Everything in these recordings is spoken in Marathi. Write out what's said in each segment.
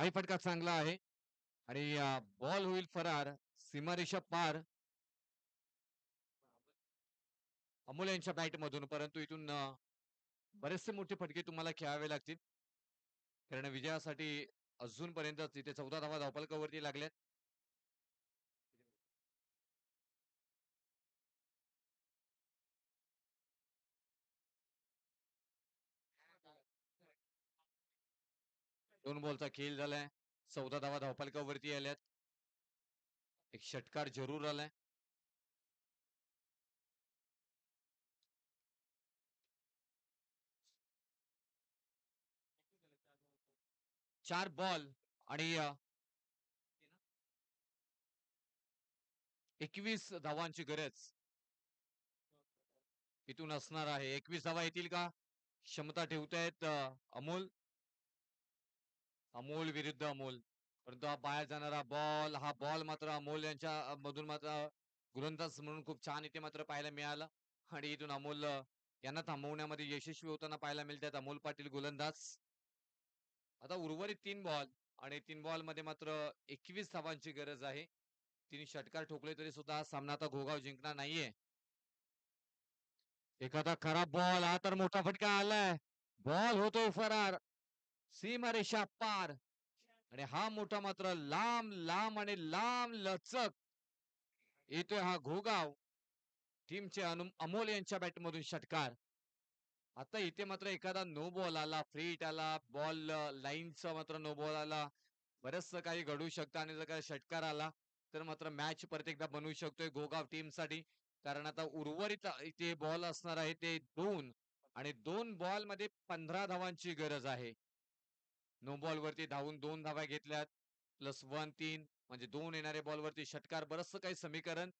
हाही फटका चांगला आहे आणि बॉल होईल फरार. सीमारेषा पार अमोल यांच्या बॅटमधून. परंतु इथून बरेचसे मोठे फटके तुम्हाला खेळावे लागतील, कारण विजयासाठी अजूनपर्यंत तिथे 14 धावा धावफलकावरती लागल्यात. दोन बॉलचा खेळ झालाय. 14 धावा धावफलकावरती आल्यात. एक षटकार जरूर आलाय. चार बॉल आणि 21 धावांची गरज इथून असणार आहे. 21 धावा येतील का? क्षमता ठेवतायत अमोल. अमोल विरुद्ध अमोल. परंतु हा बाहेर जाणारा बॉल, हा बॉल मात्र अमोल यांच्या मधून मात्र गोलंदाज म्हणून खूप छान इथे मात्र पाहायला मिळाला. आणि इथून अमोल यांना थांबवण्यामध्ये यशस्वी होताना पाहायला मिळतात. अमोल पाटील गोलंदाज. आता उर्वरित 3 बॉल आणि 3 बॉल मध्ये मात्र 21 धावांची गरज आहे. 3 षटकार ठोकले तरी सुद्धा हा सामना आता घोगाव जिंकणार नाहीये. एखादा खराब बॉल, हा तर मोठा फटका आलाय. बॉल होतोय फरार. सीमारेषा पार आणि हा मोठा मात्र लांब लांब आणि लांब लचक येतोय हा घोगाव टीमचे अमोल यांच्या बॅटमधून षटकार. आता इथे मात्र एखादा नो बॉल आला, फ्री हिट आला, बॉल लाईनचा मात्र नो बॉल आला, बरचसं काही घडू शकतं. आणि जर काही षटकार आला तर मात्र मॅच परत एकदा बनवू शकतोय गोगाव टीम साठी. कारण आता उर्वरित इथे बॉल असणार आहे ते 2 आणि 2 बॉल मध्ये 15 धावांची गरज आहे. नो बॉल वरती धावून 2 धावा घेतल्यात, प्लस 1 3 म्हणजे 2 येणारे बॉल वरती षटकार. बरचसं काही समीकरण.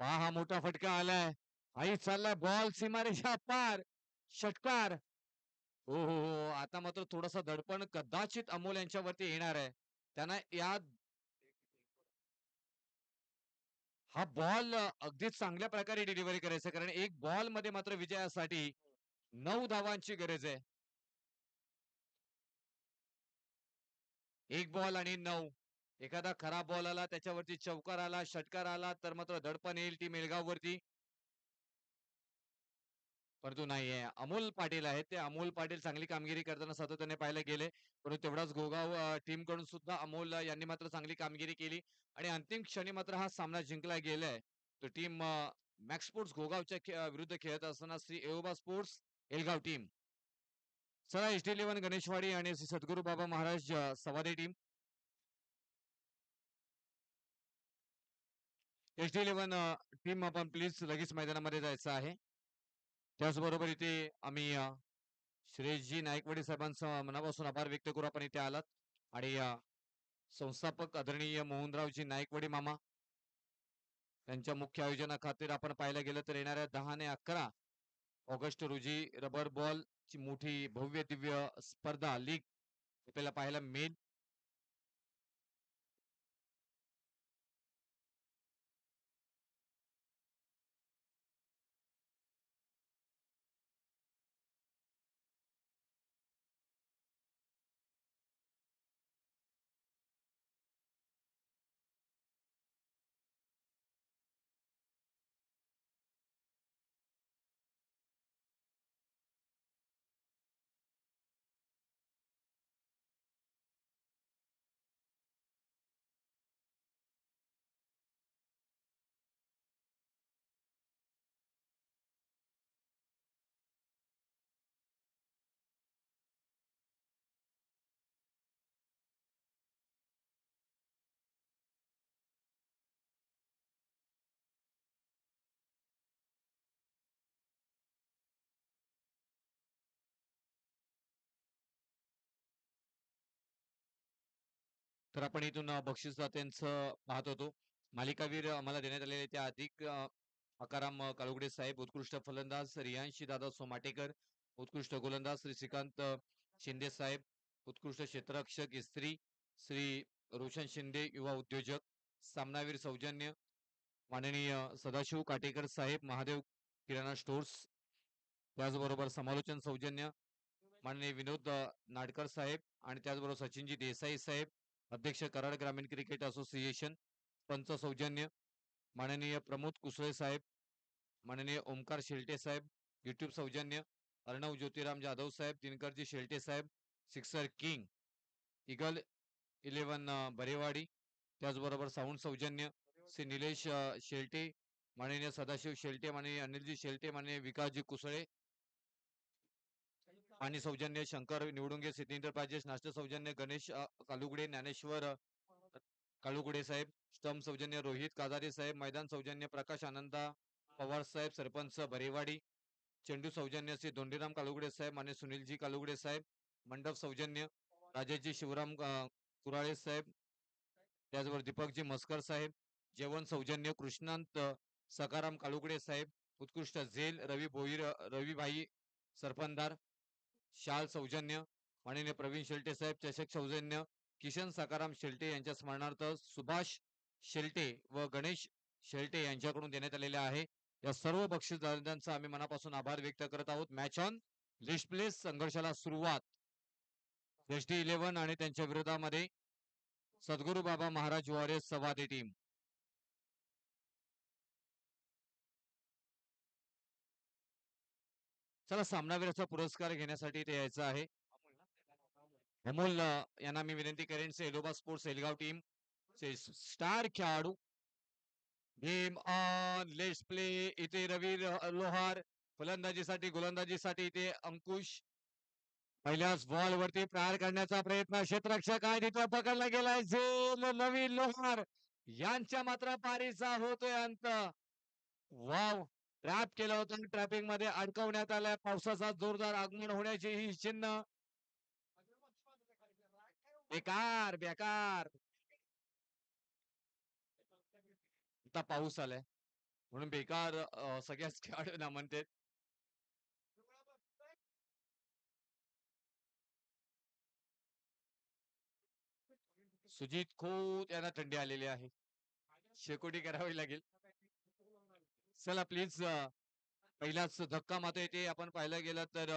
पहा हा मोठा फटका आलाय. आई चाललाय बॉल सीमारेषा पार. षटकार. हो हो हो, आता मात्र थोडासा दडपण कदाचित अमोल यांच्यावरती येणार आहे. त्यांना या हा बॉल अगदीच चांगल्या प्रकारे डिलिव्हरी करायचा, कारण एक बॉल मध्ये मात्र विजयासाठी 9 धावांची गरज आहे. एक बॉल आणि 9. एखादा खराब बॉल आला, त्याच्यावरती चौकार आला, षटकार आला तर मात्र दडपण येईल टीम एलगाववरती. परंतु नाहीये. अमोल पाटील आहेत. ते अमोल पाटील चांगली कामगिरी करताना सातत्याने पाहायला गेले. परंतु तेवढाच घोगाव टीम कडून सुद्धा अमोल यांनी मात्र चांगली कामगिरी केली आणि अंतिम क्षणी मात्र हा सामना जिंकला गेलाय. तो टीम मॅक्स स्पोर्ट्स घोगावच्या विरुद्ध खेळत असताना श्री एओबा स्पोर्ट्स एलगाव टीम. चला एच डी 11 गणेशवाडी आणि Shri Sadguru Baba Maharaj Savade team. H D 11 team आपण प्लीज लगेच मैदानामध्ये जायचं आहे. त्याचबरोबर इथे आम्ही श्रेयसजी नायकवाडी साहेबांचा मनापासून आभार व्यक्त करू, आपण इथे आलात. आणि संस्थापक आदरणीय मोहनरावजी नायकवाडी मामा यांच्या मुख्य आयोजना खातीर आपण पाहायला गेलं तर येणाऱ्या 10 आणि 11 ऑगस्ट रोजी रबर बॉल ची मोठी भव्य दिव्य स्पर्धा लीग आपल्याला पाहायला मिळेल. तर आपण इथून बक्षीस दात्यांचं पाहत होतो. मालिकावीर आम्हाला देण्यात आलेले त्या अधिक आकाराम काळुगडे साहेब, उत्कृष्ट फलंदाज रियांशी दादा सोमाटेकर, उत्कृष्ट गोलंदाज श्री श्रीकांत शिंदे साहेब, उत्कृष्ट क्षेत्ररक्षक इस्त्री श्री रोशन शिंदे, युवा उद्योजक, सामनावीर सौजन्य माननीय सदाशिव काटेकर साहेब, महादेव किराणा स्टोर्स. त्याचबरोबर समालोचन सौजन्य माननीय विनोद नाडकर साहेब आणि त्याचबरोबर सचिनजी देसाई साहेब, अध्यक्ष कराड ग्रामीण क्रिकेट असोसिएशन, पंच सौजन्य माननीय प्रमोद कुसळे साहेब, माननीय ओमकार शेलटे साहेब, युट्यूब सौजन्य अर्णव ज्योतिराम जाधव साहेब, दिनकरजी शेलटे साहेब, सिक्सर किंग, इगल 11 बरेवाडी, त्याचबरोबर साऊंड सौजन्य श्री निलेश शेलटे, माननीय सदाशिव शेलटे, माननीय अनिलजी शेलटे, माननीय विकासजी कुसळे आणि सौजन्य शंकर निवडुंगे, सिद्धेंद्र पाजेश, नाश्ता सौजन्य गणेश कालुगडे, ज्ञानेश्वर काळुगुडे साहेब, स्टंप सौजन्य रोहित काजारे साहेब, मैदान सौजन्य प्रकाश आनंदा पवार साहेब, सरपंच बरेवाडी, चेंडू सौजन्य श्री धोंडीराम कालुगडे साहेब, मान्य सुनीलजी कालुगडे साहेब, मंडप सौजन्य राजेशजी शिवराम कुराळे साहेब, त्याचबरोबर दीपकजी मस्कर साहेब, जेवण सौजन्य कृष्णांत सकाराम काळुगडे साहेब, उत्कृष्ट झेल रवी भोईर रविभाई सरपंदार, शाल सौजन्य माननीय प्रवीण शेलटे साहेब, चषक सौजन्य किशन सकाराम शेलटे यांच्या स्मरणार्थ सुभाष शेलटे व गणेश शेलटे यांच्याकडून देण्यात आलेले आहे. या सर्व बक्षीसदारांचा आम्ही मनापासून आभार व्यक्त करत आहोत. मॅच ऑन लिस्ट प्लेस संघर्षाला सुरुवात. ST11 आणि त्यांच्या विरोधामध्ये सद्गुरू बाबा महाराज वॉरियर्स सवादी टीम. चला सामनावीराचा पुरस्कार घेण्यासाठी ते यायचं आहे. अमोल यांना मी विनंती करेन सेलोबा स्पोर्ट्स एलगाव टीम स्टार खेळाडू गेम ऑन लेट्स प्ले. इथे रवी लोहार फलंदाजीसाठी गोलंदाजीसाठी इथे अंकुश पहिल्याच बॉल वरती प्रहार करण्याचा प्रयत्न क्षेत्ररक्षक आहे तिथं पकडला गेलाय झेल नवीन लोहार यांच्या मात्र पारीचा होतोय अंत. वाव ट्रॅप केलं होतं ट्रॅपिंग मध्ये अडकवण्यात आलाय. पावसाचा जोरदार आगमन होण्याची ही चिन्ह. बेकार बेकार आता पाऊस आलाय म्हणून बेकार सगळ्याच खेळाडूंना म्हणते. सुजित खोत यांना थंडी आलेली आहे. शेकोटी करावी लागेल. चला प्लीज पहिलाच धक्का मात्र येते आपण पाहायला गेलं तर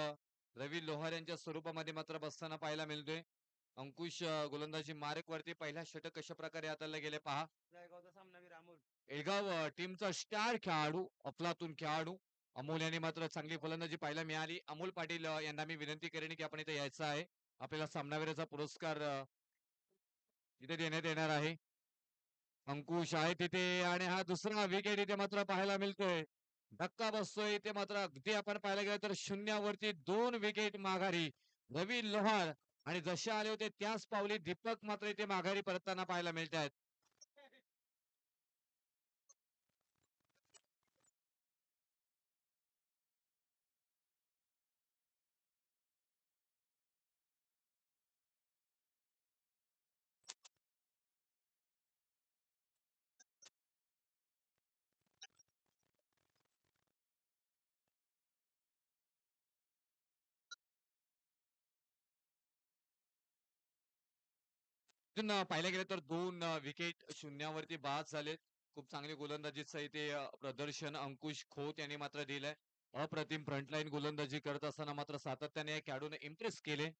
रवी लोहार यांच्या स्वरूपामध्ये मात्र बसताना पाहायला मिळतोय. अंकुश गोलंदाजी मार्क वरती पहिला षटक कशा प्रकारे हाताळले गेले पहा. एळगाव टीमचा स्टार खेळाडू अफलातून खेळाडू अमोल यांनी मात्र चांगली फलंदाजी पाहायला मिळाली. अमोल पाटील यांना मी विनंती करेन की आपण इथे यायचं आहे. आपल्याला सामनावीराचा पुरस्कार इथे देण्यात येणार आहे. अंकुश आहे तिथे आणि हा दुसरा विकेट इथे मात्र पाहायला मिळतोय. धक्का बसतोय इथे मात्र अगदी आपण पाहायला गेलं तर शून्यावरती 2 विकेट माघारी रवी लोहार आणि जसे आले होते त्याच पावली दीपक मात्र इथे माघारी परतताना पाहायला मिळत आहेत. तिथून पाहायला गेलं तर 2 विकेट शून्यावरती बाद झालेत. खूप चांगली गोलंदाजीचं इथे प्रदर्शन अंकुश खोत यांनी मात्र दिलंय. अप्रतिम फ्रंटलाईन गोलंदाजी करत असताना मात्र सातत्याने या खेळाडूने इम्प्रेस केले.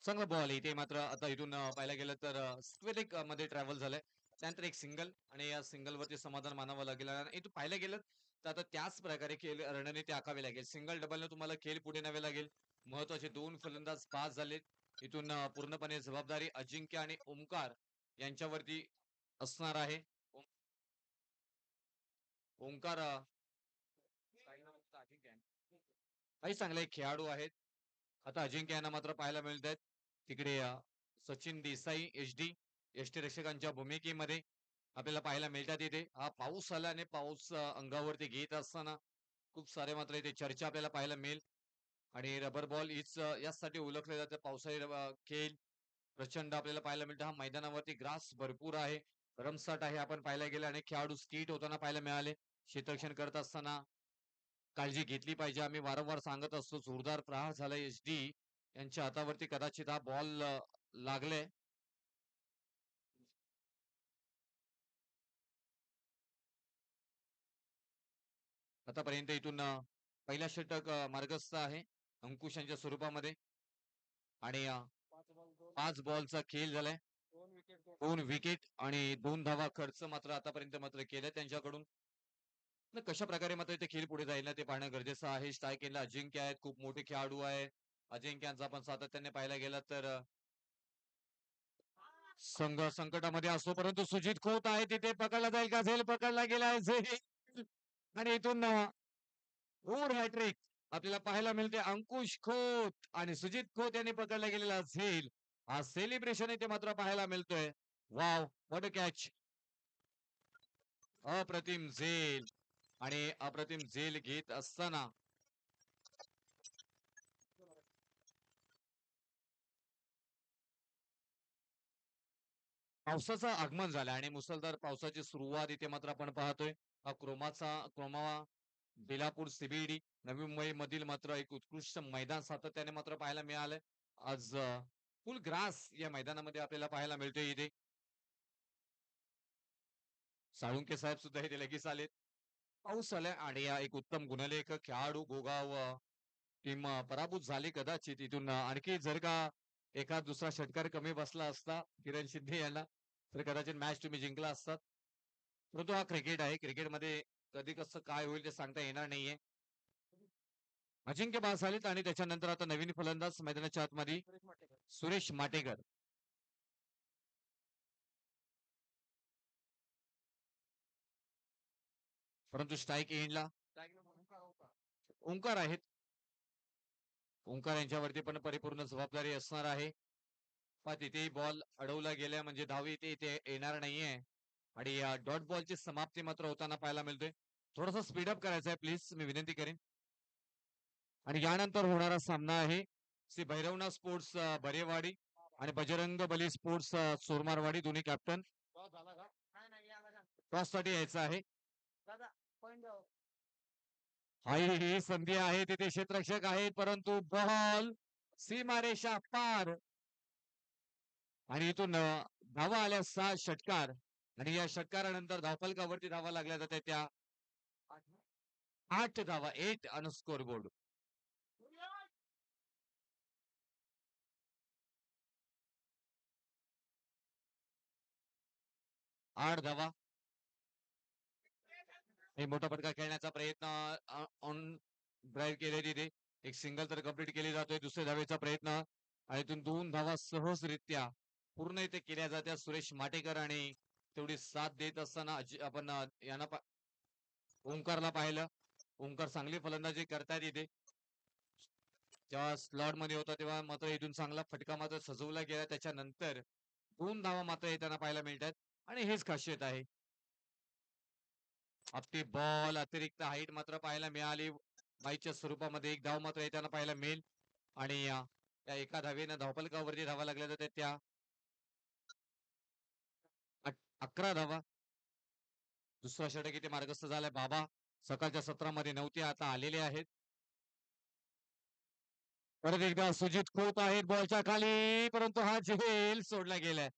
चांगला बॉल इथे मात्र आता इथून पाहायला गेलं तर स्क्वेरिक मध्ये ट्रॅव्हल झालंय. त्यानंतर एक सिंगल आणि या सिंगल वरती समाधान मानावं लागेल. आणि इथून पाहायला गेलं तर आता त्याच प्रकारे खेळ रणनीती आखावी लागेल. सिंगल डबल तुम्हाला खेळ पुढे न्यावे लागेल. महत्वाचे 2 फलंदाज पास झालेत. इथून पूर्णपणे जबाबदारी अजिंक्य आणि ओमकार यांच्यावरती असणार आहे. ओमकार काही चांगले खेळाडू आहेत. आता अजिंक्य यांना मात्र पाहायला मिळत आहेत. तिकडे सचिन देसाई एसटी रक्षकांच्या भूमिकेमध्ये आपल्याला पाहायला मिळतात. इथे हा पाऊस आला आणि पाऊस अंगावरती घेत असताना खूप सारे मात्र इथे चर्चा आपल्याला पाहायला मिळेल. आणि रबर बॉल हीच यासाठी ओळखले जाते. पावसाळी खेळ प्रचंड आपल्याला पाहायला मिळतं. हा मैदानावरती ग्रास भरपूर आहे. रमसाट आहे. आपण पाहायला गेले अनेक खेळाडू स्किट होताना पाहायला मिळाले. क्षेत्ररक्षण करत असताना काळजी घेतली पाहिजे. आम्ही वारंवार सांगत असतो. जोरदार प्रहार झाला एच.डी. यांच्या हातावरती कदाचित हा बॉल लागले. आतापर्यंत इथून पहिला षटक मार्गस्थ आहे अंकुशांच्या स्वरूपामध्ये आणि 5 बॉलचा खेळ झालाय. 2 विकेट आणि 2 धावा खर्च मात्र आतापर्यंत मात्र केल्या त्यांच्याकडून. तर कशा प्रकारे मात्र ते खेळ पुढे जाईल ना ते पाहणं गरजेचं आहे. स्ट्राईक एंडला अजिंक्य आहेत, खूप मोठे खेळाडू आहे. अजिंक्यांचा आपण सातत्याने पाहायला गेला तर संघ संकटामध्ये असतो, परंतु सुजित खोत आहे तिथे पकडला जाईल का? झेल पकडला गेला झेल आणि इथून हॅट्रिक आपल्याला पाहायला मिळते. अंकुश खोत आणि सुजित खोत यांनी पकडला गेलेला झेल. हा सेलिब्रेशन इथे मात्र पाहायला मिळतोय. Wow, what a catch. अप्रतिम झेल आणि अप्रतिम झेल घेत असताना पावसाचं आगमन झालं आणि मुसळधार पावसाची सुरुवात इथे मात्र आपण पाहतोय. हा क्रोमा बेलापूर सीबीडी नवी मुंबई मधील मात्र एक उत्कृष्ट मैदान सातत्याने मात्र पाहायला मिळालंय. आज फुल ग्रास या मैदानामध्ये आपल्याला पाहायला मिळतोय. इथे साळुंके साहेब सुद्धा इथे लगेच आलेत. पाऊस आलाय आणि एक उत्तम गुणलेख खेळाडू गोगाव टीम पराभूत झाली कदाचित. इथून आणखी जर का एखाद दुसरा षटकार कमी बसला असता किरण शिंदे यांना तर कदाचित मॅच तुम्ही जिंकला असतात. परंतु हा क्रिकेट आहे. क्रिकेटमध्ये कधी कसं काय होईल ते सांगता येणार नाहीये. अजिंक्य बाद झालेत आणि त्याच्यानंतर आता नवीन फलंदाज मैदानाच्या आतमध्ये सुरेश माटेकर. परंतु स्ट्राईक एंडला ओंकार आहेत. ओंकार यांच्यावरती पण परिपूर्ण जबाबदारी असणार आहे. पण तिथेही बॉल अडवला गेल्या म्हणजे धाव इथे येणार नाहीये आणि डॉट बॉलची समाप्ती मात्र होताना पाहायला मिळतोय. थोडस स्पीडअप करायचं आहे प्लीज, मी विनंती करेन. आणि यानंतर होणारा सामना आहे श्री भैरवनाथ स्पोर्ट्स बरेवाडी आणि बजरंग बली स्पोर्ट्स चोरमारवाडी, दोन्ही कॅप्टन टॉस साठी यायचं आहे. ही संधी आहे. तिथे क्षेत्ररक्षक आहेत परंतु बॉल सीमारेषा पार आणि इथून धावा आल्या 6 षटकार आणि या षटकारानंतर धावफलकावरती धावा लागल्या जातात त्या 8 धावा, 8 ऑन स्कोर बोर्ड. 8 धावा. हे मोठा फटका खेळण्याचा प्रयत्न ऑन ड्राईव्ह केले तिथे एक सिंगल तर कंप्लीट केली जातोय. दुसऱ्या धावेचा प्रयत्न आणि इथून 2 धावा सहजरित्या पूर्ण इथे केल्या जात्या सुरेश माटेकर आणि तेवढी साथ देत असताना आपण यांना ओंकारला पाहिलं. ओंकार चांगली फलंदाजी करतायत इथे. जेव्हा स्लॉट मध्ये होता तेव्हा मात्र इथून चांगला फटका मात्र सजवला गेला. त्याच्यानंतर 2 धावा मात्र येताना पाहायला मिळतात आणि हेच खासियत आहे. आपली बॉल अतिरिक्त हाईट मात्र पाहायला मिळाली. बाईच्या स्वरूपामध्ये एक धाव मात्र येताना पाहायला मिळेल आणि त्या एका धावेनं धावफलकावरती धावा लागल्या जातात त्या 11 धावा. दुसरा षटक इथे मार्गस्थ झालाय. बाबा सकाळच्या सत्रामध्ये नव्हते, आता आलेले आहेत. परत एकदा सुजित खोत आहेत बॉलच्या खाली, परंतु हा झेल सोडला गेलाय.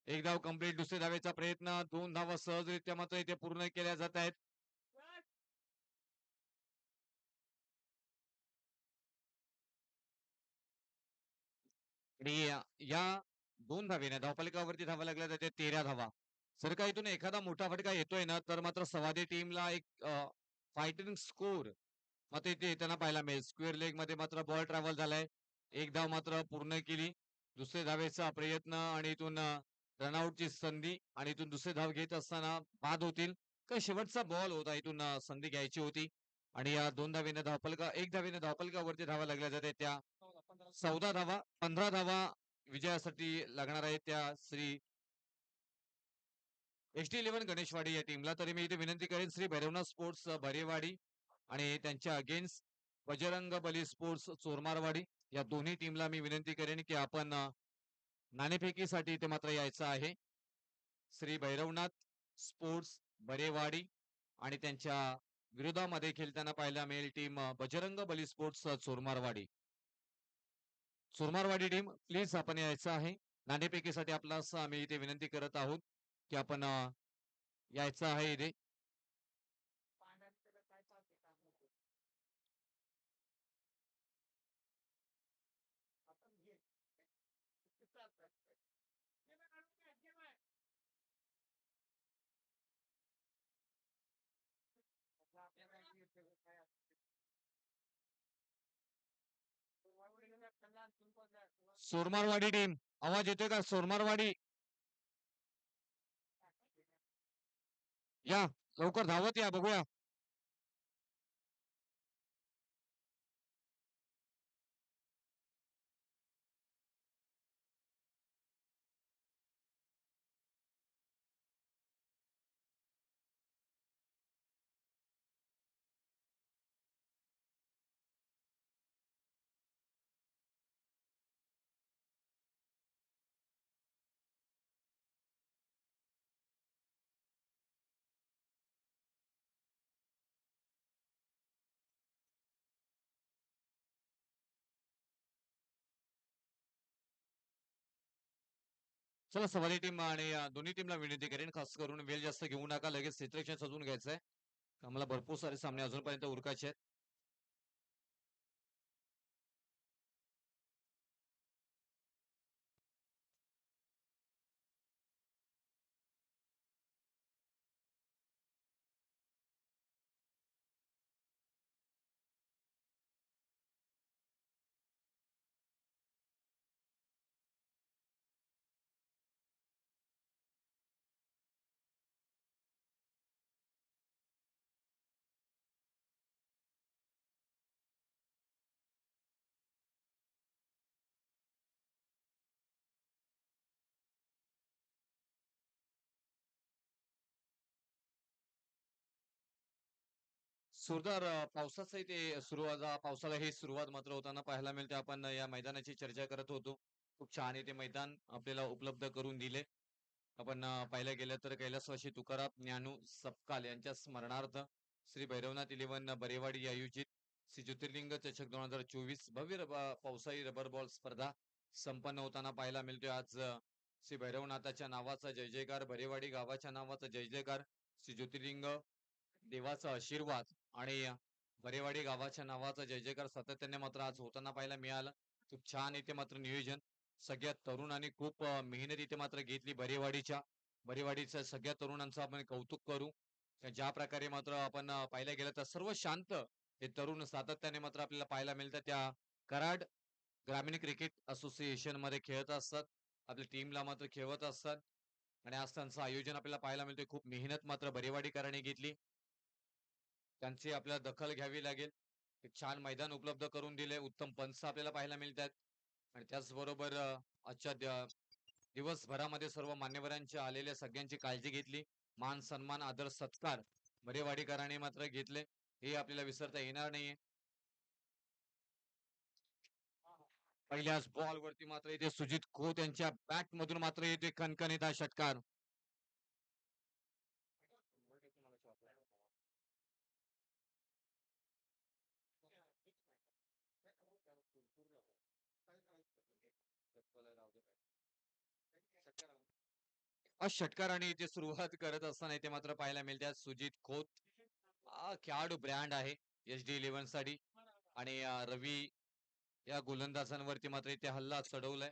एक धाव कंप्लीट. दुसऱ्या धावेचा प्रयत्न, 2 धावा सहजरित्या मात्र इथे पूर्ण केल्या जात आहेत. आणि या 2 धावेने धावफलकावरती धावा लागल्या जाते 13 धावा. जर का इथून एखादा मोठा फटका येतोय ना तर मात्र सवादी टीमला एक फायटिंग स्कोर मात्र इथे येताना पाहायला मिळेल. स्क्वेअर लेग मध्ये मात्र बॉल ट्रॅव्हल झालाय. एक धाव मात्र पूर्ण केली. दुसऱ्या धावेचा प्रयत्न आणि इथून रनआउटची संधी आणि इथून दुसरी धाव घेत असताना बाद होतील. का शेवटचा बॉल होता, इथून संधी घ्यायची होती आणि या 2 धावेने धावफलका, एक धावेने धावफलकावरती धावा लागल्या जाते त्या 14 धावा. 15 धावा विजयासाठी लागणार आहेत त्या श्री HD11 गणेशवाडी या टीमला. तरी मी इथे विनंती करेन श्री भैरवनाथ स्पोर्ट्स भरेवाडी आणि त्यांच्या अगेन्स्ट बजरंग बली स्पोर्ट्स चोरमारवाडी या दोन्ही टीमला मी विनंती करेन की आपण नाणेफेकीसाठी इथे मात्र यायचं आहे. श्री भैरवनाथ स्पोर्ट्स बरेवाडी आणि त्यांच्या विरोधामध्ये खेळताना पाहायला मिळेल team Bajrang Bali sports Chormarwadi. Chormarwadi team please आपण यायचं आहे. नाणेफेकीसाठी आपणास आम्ही इथे विनंती करत आहोत की आपण यायचं आहे इथे. सोरमारवाडी टीम आवाज येतोय का? सोरमारवाडी या लवकर धावत या बघूया. चला सवारी टीम आणि दोन्ही टीमला विनंती करेन खास करून वेळ जास्त घेऊ नका लगेच सिच्युएशन सजवून घ्यायचंय. आम्हाला भरपूर सारे सामने अजूनपर्यंत उरकायचे आहेत. जोरदार पावसाचं इथे सुरुवात पावसाला ही सुरुवात मात्र होताना पाहायला मिळते. आपण या मैदानाची चर्चा करत होतो. खूप छान इथे मैदान आपल्याला उपलब्ध करून दिले. आपण पाहिलं गेलं तर कैलासवासी तुकाराम ज्ञानू सपकाल यांच्या स्मरणार्थ श्री भैरवनाथ इलेव्हन बरेवाडी आयोजित श्री ज्योतिर्लिंग चषक 2024 भव्य पावसाळी रबर बॉल स्पर्धा संपन्न होताना पाहायला मिळतोय. आज श्री भैरवनाथाच्या नावाचा जय जयकार, बरेवाडी गावाच्या नावाचा जय जयकार, श्री ज्योतिर्लिंग देवाचा आशीर्वाद आणि बरेवाडी गावाच्या नावाचा जय जयकार सातत्याने मात्र आज होताना पाहायला मिळालं. खूप छान इथे मात्र नियोजन सगळ्या तरुणांनी खूप मेहनत इथे मात्र घेतली. बरेवाडीच्या सगळ्या तरुणांचं आपण कौतुक करू. ज्या प्रकारे मात्र आपण पाहायला गेलं तर सर्व शांत हे तरुण सातत्याने मात्र आपल्याला पाहायला मिळतात. त्या कराड ग्रामीण क्रिकेट असोसिएशन मध्ये खेळत असतात. आपल्या टीमला मात्र खेळवत असतात आणि आज त्यांचं आयोजन आपल्याला पाहायला मिळते. खूप मेहनत मात्र बरेवाडीकरांनी घेतली. त्यांची आपल्याला दखल घ्यावी लागेल. एक छान मैदान उपलब्ध करून दिले. उत्तम पंच आपल्याला पाहायला मिळतात आणि त्याचबरोबर आजच्या दिवसभरामध्ये सर्व मान्यवरांच्या आलेल्या सगळ्यांची काळजी घेतली. मान सन्मान आदर सत्कार बरेवाडीकरांनी मात्र घेतले. हे आपल्याला विसरता येणार नाहीये. पहिल्याच बॉल वरती मात्र इथे सुजित खोत यांच्या बॅट मधून मात्र येते खणखणीत हा षटकार. षटकाराने इथे सुरुवात करत असताना इथे मात्र पाहायला मिळतात सुजित खोत. खेळाडू ब्रँड आहे एच डी इलेव्हन साठी आणि रवी या गोलंदाजांवरती मात्र इथे हल्ला चढवलाय.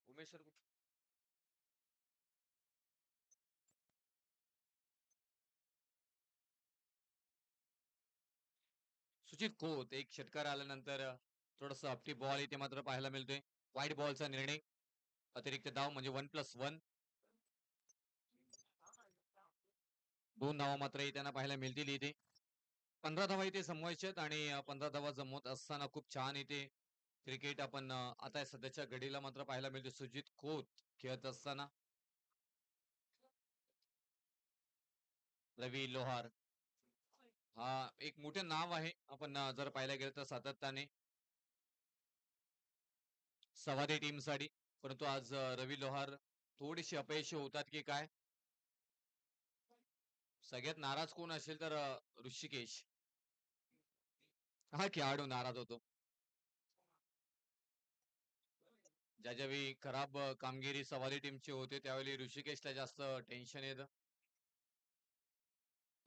उमेश सर सुजित खोत एक षटकार आल्यानंतर थोडस अपटी बॉल इथे मात्र पाहायला मिळतोय. वाईट बॉलचा निर्णय अतिरिक्त धाव म्हणजे 1+1. 2 धावा मात्र त्यांना पाहायला मिळतील इथे. 15 धावा इथे जमवायच्या आणि 15 धावा जमवत असताना खूप छान इथे क्रिकेट आपण आता सध्याच्या घडीला मात्र पाहायला मिळते. सुजित खोत खेळत असताना रवी लोहार हा एक मोठे नाव आहे. आपण जर पाहायला गेलं तर सातत्याने सवादे टीमसाठी. परंतु आज रवी लोहार थोडीशी अपयशी होतात की काय? सगळ्यात नाराज कोण असेल तर ऋषिकेश. हा खेळाडू नाराज होतो. ज्यावेळी खराब कामगिरी सवादी टीमची होते त्यावेळी ऋषिकेशला जास्त टेन्शन येतं.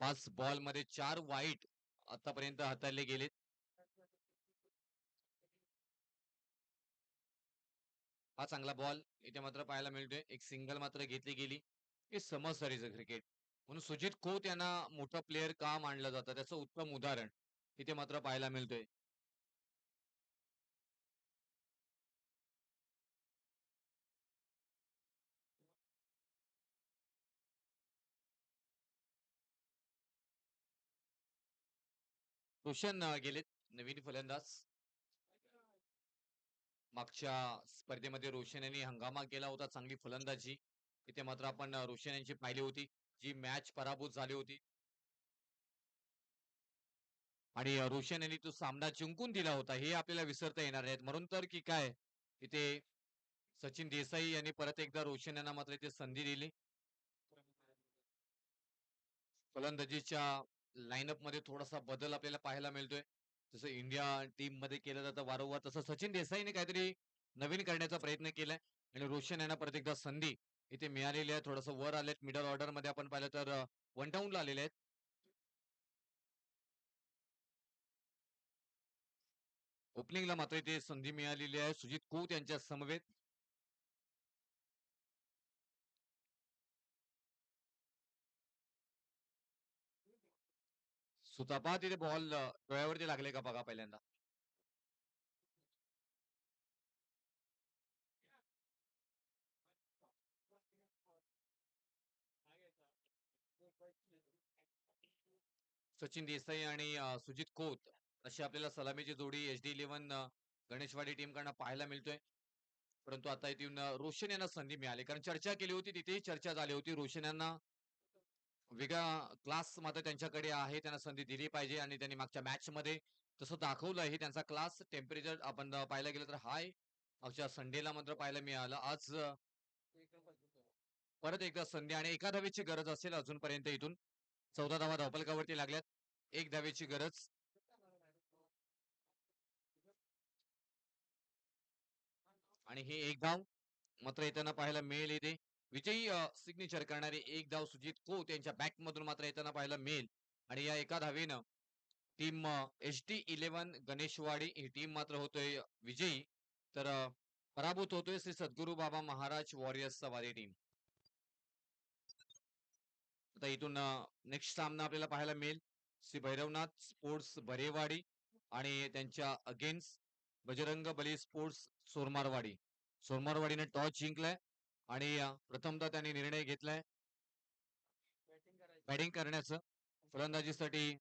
5 बॉलमध्ये 4 वाईट आतापर्यंत हाताळले गेलेत. हा चांगला बॉल इथे मात्र पाहायला मिळतोय. एक सिंगल मात्र घेतली गेली. हे समजदारीचं क्रिकेट. म्हणून सुजित खोत यांना मोठा प्लेअर का मानलं जातं त्याचं उत्तम उदाहरण इथे मात्र पाहायला मिळतोय. रोशन गेलेत नवीन फलंदाज. मागच्या स्पर्धेमध्ये रोशन यांनी हंगामा केला होता चांगली फलंदाजी. इथे मात्र आपण रोशन यांची पाहिली होती जी मॅच पराभूत झाली होती. आणि रोशन यांनी तो सामना जिंकून दिला होता हे आपल्याला विसरता येणार नाहीत. म्हणून तर की काय इथे सचिन देसाई यांनी परत एकदा रोशन यांना मात्र इथे संधी दिली. फलंदाजीच्या लाईनअप मध्ये थोडासा बदल आपल्याला पाहायला मिळतोय. जसं इंडिया टीम मध्ये केलं जातं वारंवार तसं सचिन देसाईने काहीतरी नवीन करण्याचा प्रयत्न केलाय आणि रोशन यांना परत एकदा संधी इथे मिळालेली आहे. थोडंसं वर आलेत मिडल ऑर्डर मध्ये आपण पाहिलं तर वन डाऊनला आलेले आहेत. ओपनिंगला मात्र इथे संधी मिळालेली आहे सुजित खोत यांच्या समवेत. सुतापा तिथे बॉल डोळ्यावरती लागले का बघा पहिल्यांदा. सचिन देसाई आणि सुजित खोत अशी आपल्याला सलामीची जोडी HD11 गणेशवाडी टीम कडनं पाहायला मिळतोय. परंतु आता इथून रोशन यांना संधी मिळाली कारण चर्चा केली होती तिथेही चर्चा झाली होती रोशन यांना वेगळा क्लास मात्र त्यांच्याकडे आहे त्यांना संधी दिली पाहिजे आणि त्यांनी मागच्या मॅच मध्ये तसं दाखवलं आहे त्यांचा क्लास टेम्परेचर आपण पाहायला गेलं तर हाय मागच्या संडेला मात्र पाहायला मिळालं. आज परत एकदा संधी आणि एका धावेची गरज असेल अजूनपर्यंत इथून 14 धावा धावफलकावरती लागल्यात. एक धावेची गरज आणि हे एक धाव मात्र येताना पाहायला मिळेल इथे. विजयी सिग्नेचर करणारे एक धाव सुजित खोत यांच्या बॅक मधून मात्र येताना पाहायला मिळेल आणि या एका धावेनं टीम HD11 गणेशवाडी ही टीम मात्र होतोय विजयी. तर पराभूत होतोय श्री सद्गुरू बाबा महाराज वॉरियर्स वारी टीम. आता इथून नेक्स्ट सामना आपल्याला पाहायला मिळेल श्री भैरवनाथ स्पोर्ट्स बरेवाडी आणि त्यांच्या against Bajrang Bali sports सोरमारवाडी. सोरमारवाडीने toss जिंकलाय आणि प्रथमतः त्यांनी निर्णय घेतलाय बॅटिंग करण्याचं. फलंदाजीसाठी